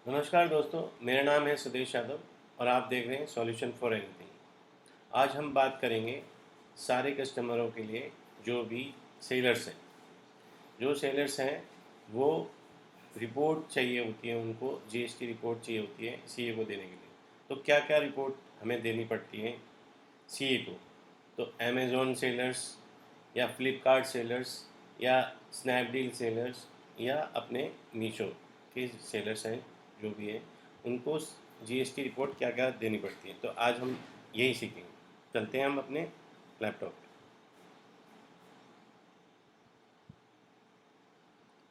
नमस्कार दोस्तों, मेरा नाम है सुदेश यादव और आप देख रहे हैं सॉल्यूशन फॉर एनीथिंग। आज हम बात करेंगे सारे कस्टमरों के लिए जो भी सेलर्स हैं। जो सेलर्स हैं वो रिपोर्ट चाहिए होती है, उनको जीएसटी रिपोर्ट चाहिए होती है सीए को देने के लिए। तो क्या क्या रिपोर्ट हमें देनी पड़ती है सीए को? तो अमेज़ॉन सेलर्स या फ्लिपकार्ट सेलर्स या स्नैपडील सेलर्स या अपने मीशो के सेलर्स हैं जो भी हैं, उनको जीएसटी रिपोर्ट क्या क्या देनी पड़ती है। तो आज हम यही सीखेंगे। चलते हैं हम अपने लैपटॉप पे।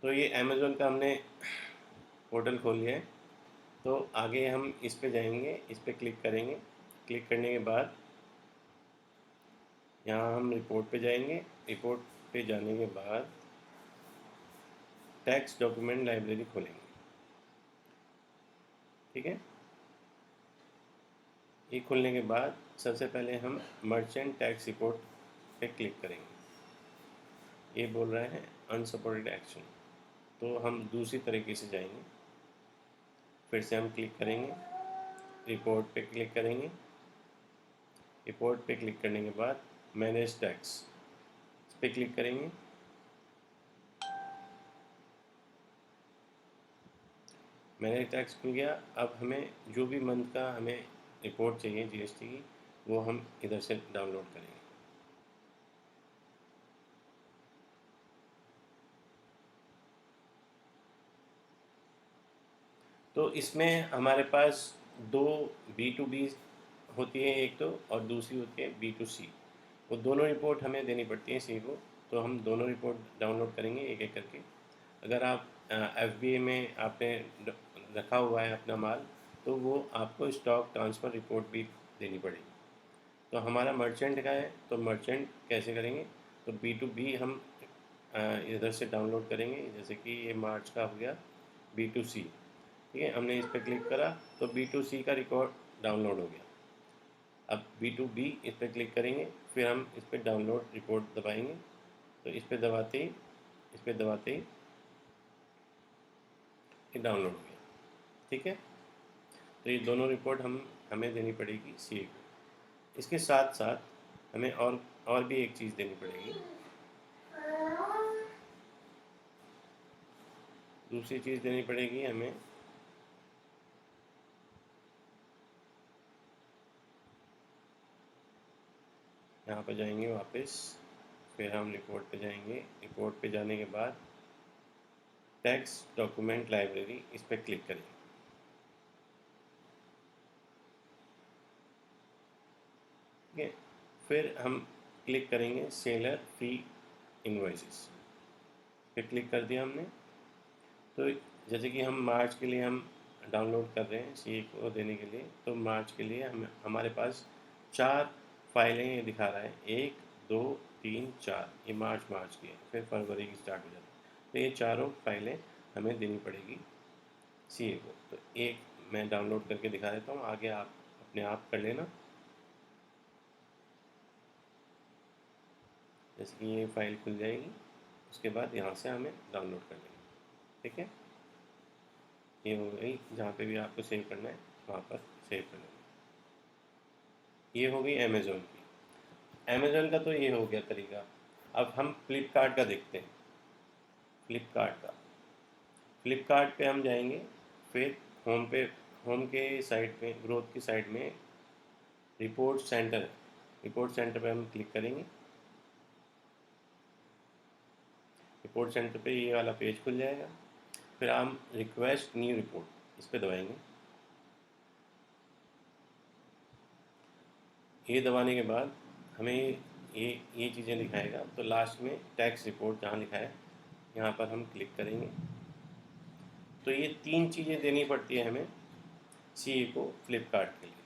तो ये अमेज़ॉन का हमने पोर्टल खोल लिया है। तो आगे हम इस पे जाएंगे, इस पे क्लिक करेंगे। क्लिक करने के बाद यहाँ हम रिपोर्ट पे जाएंगे। रिपोर्ट पे जाने के बाद टैक्स डॉक्यूमेंट लाइब्रेरी खोलेंगे। ठीक है, ये खोलने के बाद सबसे पहले हम मर्चेंट टैक्स रिपोर्ट पे क्लिक करेंगे। ये बोल रहे हैं अनसपोर्टेड एक्शन, तो हम दूसरी तरीके से जाएंगे। फिर से हम क्लिक करेंगे, रिपोर्ट पे क्लिक करेंगे। रिपोर्ट पे क्लिक करने के बाद मैनेज टैक्स इस पे क्लिक करेंगे। मैनेज टैक्स खुल गया। अब हमें जो भी मंथ का हमें रिपोर्ट चाहिए जीएसटी की, वो हम इधर से डाउनलोड करेंगे। तो इसमें हमारे पास दो B2B होती है एक तो, और दूसरी होती है B2C। वो दोनों रिपोर्ट हमें देनी पड़ती है सी को। तो हम दोनों रिपोर्ट डाउनलोड करेंगे एक एक करके। अगर आप FBA में आपने रखा हुआ है अपना माल, तो वो आपको स्टॉक ट्रांसफ़र रिपोर्ट भी देनी पड़ेगी। तो हमारा मर्चेंट का है, तो मर्चेंट कैसे करेंगे? तो B2B हम इधर से डाउनलोड करेंगे। जैसे कि ये मार्च का हो गया B2C। ठीक है, हमने इस पर क्लिक करा तो B2C का रिकॉर्ड डाउनलोड हो गया। अब B2B इस पर क्लिक करेंगे, फिर हम इस पर डाउनलोड रिपोर्ट दबाएंगे। तो इस पर दबाते ही ये डाउनलोड हो गया। ठीक है, तो ये दोनों रिपोर्ट हमें देनी पड़ेगी सीए को। इसके साथ साथ हमें और भी एक चीज़ देनी पड़ेगी। दूसरी चीज़ देनी पड़ेगी हमें, यहाँ पर जाएंगे वापस, फिर हम रिपोर्ट पे जाएंगे। रिपोर्ट पे जाने के बाद टैक्स डॉक्यूमेंट लाइब्रेरी इस पर क्लिक करेंगे। ठीक है, फिर हम क्लिक करेंगे सेलर फी इन्वॉइसेस पे क्लिक कर दिया हमने। तो जैसे कि हम मार्च के लिए हम डाउनलोड कर रहे हैं सी को देने के लिए, तो मार्च के लिए हमारे पास चार फाइलें ये दिखा रहा है, 1 2 3 4। ये मार्च की है, फिर फरवरी की स्टार्ट हो जाती है। तो ये चारों फाइलें हमें देनी पड़ेगी सी को। तो एक मैं डाउनलोड करके दिखा देता हूँ, आगे आप अपने आप कर लेना। जैसे कि ये फाइल खुल जाएगी, उसके बाद यहाँ से हमें डाउनलोड कर लेंगे। ठीक है, ये हो गई। जहाँ पे भी आपको सेव करना है वहाँ पर सेव कर लेंगे। ये हो गई अमेज़ोन की। अमेज़ोन का तो ये हो गया तरीका। अब हम फ्लिपकार्ट का देखते हैं। फ्लिपकार्ट पे हम जाएंगे। फिर होम पे, होम के साइड पे, ग्रोथ की साइड में रिपोर्ट सेंटर है। रिपोर्ट सेंटर पे हम क्लिक करेंगे। रिपोर्ट सेंटर पे ये वाला पेज खुल जाएगा। फिर हम रिक्वेस्ट न्यू रिपोर्ट इस पर दबाएंगे। ये दबाने के बाद हमें ये चीज़ें दिखाएगा। तो लास्ट में टैक्स रिपोर्ट जहाँ लिखा है, यहाँ पर हम क्लिक करेंगे। तो ये तीन चीज़ें देनी पड़ती है हमें सीए को फ्लिपकार्ट के लिए।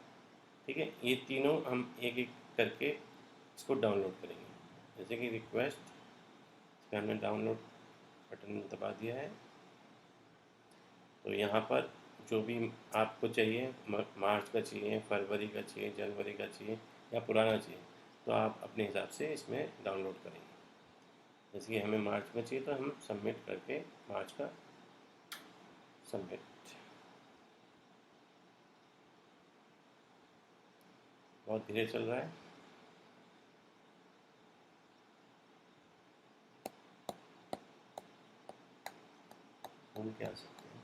ठीक है, ये तीनों हम एक एक करके इसको डाउनलोड करेंगे। जैसे कि रिक्वेस्ट, इस पर हमने डाउनलोड बटन दबा दिया है। तो यहाँ पर जो भी आपको चाहिए, मार्च का चाहिए, फरवरी का चाहिए, जनवरी का चाहिए या पुराना चाहिए, तो आप अपने हिसाब से इसमें डाउनलोड करेंगे। जैसे कि हमें मार्च में चाहिए तो हम सबमिट करके मार्च का सबमिट। बहुत धीरे चल रहा है। हम क्या सकते हैं,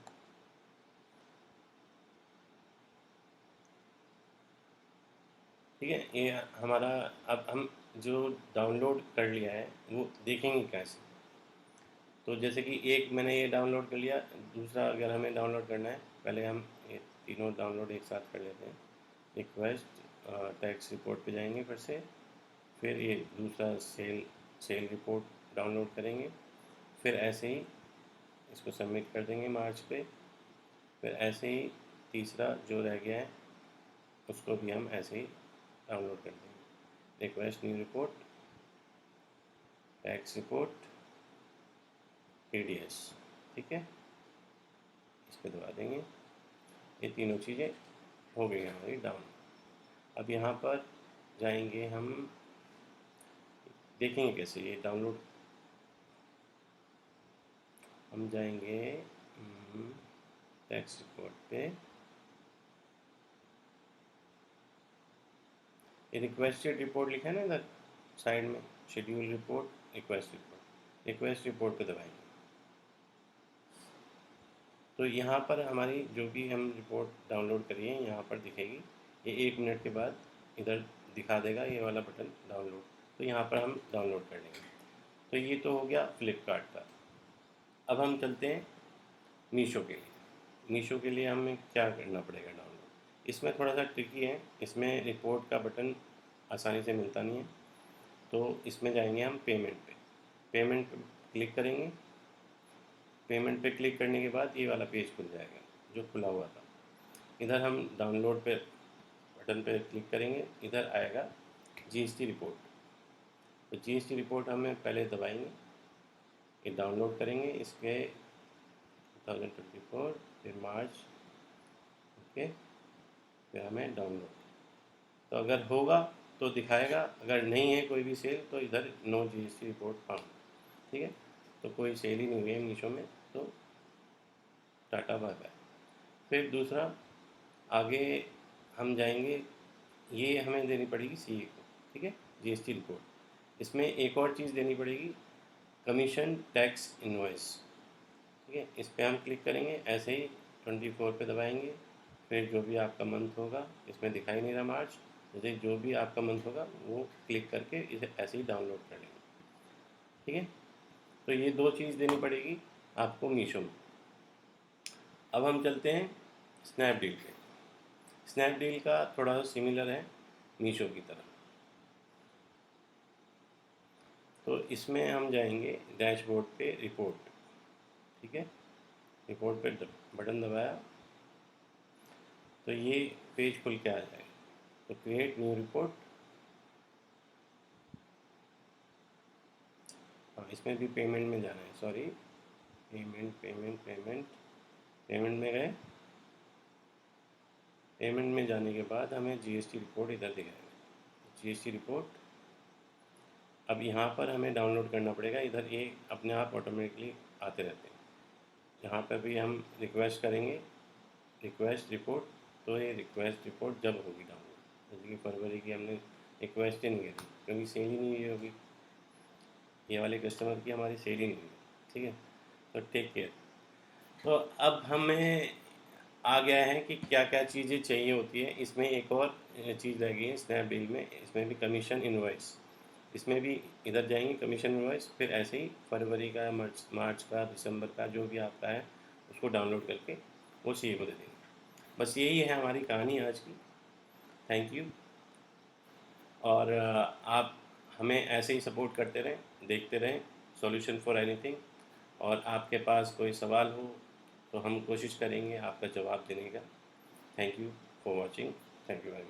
ठीक है। ये हमारा, अब हम जो डाउनलोड कर लिया है वो देखेंगे कैसे। तो जैसे कि एक मैंने ये डाउनलोड कर लिया, दूसरा अगर हमें डाउनलोड करना है, पहले हम ये तीनों डाउनलोड एक साथ कर लेते हैं। रिक्वेस्ट टैक्स रिपोर्ट पे जाएंगे फिर ये दूसरा सेल सेल रिपोर्ट डाउनलोड करेंगे, फिर ऐसे ही इसको सबमिट कर देंगे मार्च पे। फिर ऐसे ही तीसरा जो रह गया है उसको भी हम ऐसे ही डाउनलोड कर देंगे। Request new report, tax report, TDS, ठीक है। इस पर दबा देंगे। ये तीनों चीज़ें हो गई हमारी डाउन। अब यहाँ पर जाएंगे, हम देखेंगे कैसे ये डाउनलोड। हम जाएंगे टैक्स रिपोर्ट पे, ये रिक्वेस्टेड रिपोर्ट लिखा है ना इधर साइड में, शेड्यूल रिपोर्ट, रिक्वेस्ट रिपोर्ट पे दबाएंगे। तो यहाँ पर हमारी जो भी हम रिपोर्ट डाउनलोड करिए यहाँ पर दिखेगी। ये 1 मिनट के बाद इधर दिखा देगा ये वाला बटन डाउनलोड। तो यहाँ पर हम डाउनलोड कर लेंगे। तो ये तो हो गया फ्लिपकार्ट का। अब हम चलते हैं मीशो के लिए। मीशो के लिए हमें क्या करना पड़ेगा डाउनलोड। इसमें थोड़ा सा ट्रिकी है, इसमें रिपोर्ट का बटन आसानी से मिलता नहीं है। तो इसमें जाएंगे हम पेमेंट पे, पेमेंट पे क्लिक करेंगे। पेमेंट पे क्लिक करने के बाद ये वाला पेज खुल जाएगा जो खुला हुआ था। इधर हम डाउनलोड पे बटन पे क्लिक करेंगे, इधर आएगा GST रिपोर्ट। तो GST रिपोर्ट हमें पहले दबाएंगे, ये डाउनलोड करेंगे इसके 2024 फिर मार्च, ओके। फिर हमें डाउनलोड, तो अगर होगा तो दिखाएगा, अगर नहीं है कोई भी सेल तो इधर नो GST रिपोर्ट फाउंड, ठीक है। तो कोई सेल ही नहीं हुई है मीशो में, तो टाटा बाय बाय। फिर दूसरा आगे हम जाएंगे, ये हमें देनी पड़ेगी CA को, ठीक है, GST रिपोर्ट। इसमें एक और चीज़ देनी पड़ेगी, कमीशन टैक्स इनवॉइस, ठीक है। इस पर हम क्लिक करेंगे, ऐसे ही 24 पे दबाएंगे। फिर जो भी आपका मंथ होगा, इसमें दिखाई नहीं रहा मार्च, जैसे जो भी आपका मंथ होगा वो क्लिक करके इसे ऐसे ही डाउनलोड कर लेंगे, ठीक है। तो ये 2 चीज़ देनी पड़ेगी आपको मीशो में। अब हम चलते हैं स्नैपडील पे। स्नैपडील का थोड़ा सा सिमिलर है मीशो की तरह। तो इसमें हम जाएंगे डैशबोर्ड पे, रिपोर्ट, ठीक है। रिपोर्ट पे बटन दबाया तो ये पेज खुल के आ जाएगा। तो क्रिएट न्यू रिपोर्ट, हाँ इसमें भी पेमेंट में जाना है, sorry, payment payment payment payment में गए। पेमेंट में जाने के बाद हमें GST रिपोर्ट इधर दिखाएगा, GST रिपोर्ट। अब यहाँ पर हमें डाउनलोड करना पड़ेगा, इधर ये अपने आप ऑटोमेटिकली आते रहते हैं। यहाँ पर भी हम रिक्वेस्ट करेंगे, रिक्वेस्ट रिपोर्ट। तो ये रिक्वेस्ट रिपोर्ट जब होगी डाउनलोड, जैसे कि फरवरी की हमने रिक्वेस्ट ही नहीं करी क्योंकि सेल ही नहीं हुई होगी, ये वाले कस्टमर की हमारी सेल ही नहीं हुई, ठीक है। तो टेक केयर। तो अब हमें आ गया है कि क्या क्या चीज़ें चाहिए होती है। इसमें एक और चीज़ रह गई है स्नैपडील में, इसमें भी कमीशन इनवॉइस। इसमें भी इधर जाएंगे कमीशन इनवॉइस, फिर ऐसे ही फरवरी का, मार्च का, दिसंबर का जो भी आपका है उसको डाउनलोड करके वो CA को दे देंगे। बस यही है हमारी कहानी आज की। Thank you. और आप हमें ऐसे ही सपोर्ट करते रहें, देखते रहें सॉल्यूशन फॉर एनीथिंग। और आपके पास कोई सवाल हो तो हम कोशिश करेंगे आपका जवाब देने का। Thank you for watching. Thank you very much.